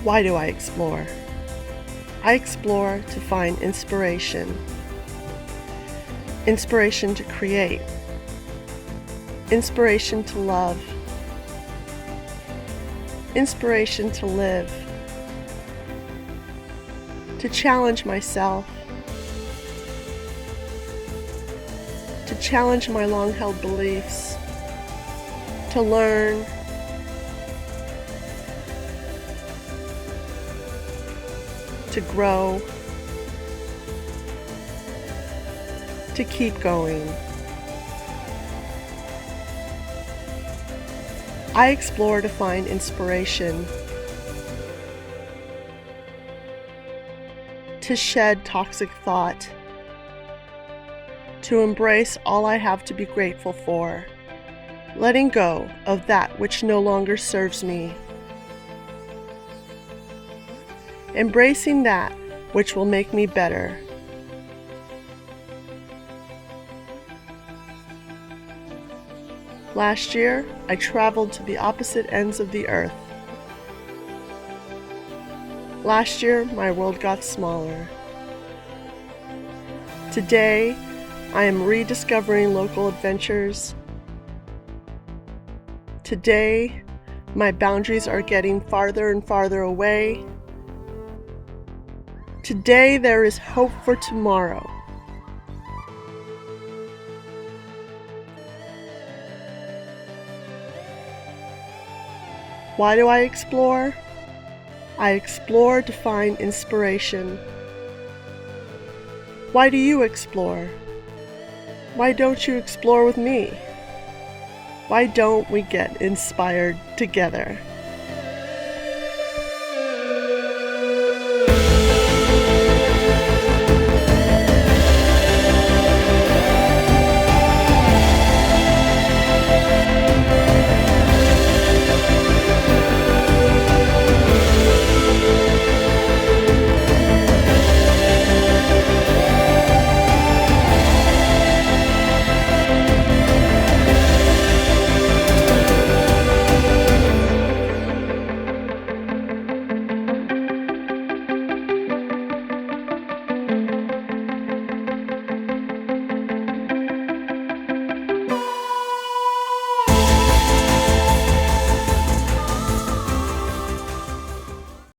Why do I explore? I explore to find inspiration. Inspiration to create. Inspiration to love. Inspiration to live. To challenge myself. To challenge my long-held beliefs. To learn. To grow. To keep going. I explore to find inspiration. To shed toxic thought. To embrace all I have to be grateful for. Letting go of that which no longer serves me. Embracing that which will make me better. Last year, I traveled to the opposite ends of the earth. Last year, my world got smaller. Today, I am rediscovering local adventures. Today, my boundaries are getting farther and farther away. Today, there is hope for tomorrow. Why do I explore? I explore to find inspiration. Why do you explore? Why don't you explore with me? Why don't we get inspired together?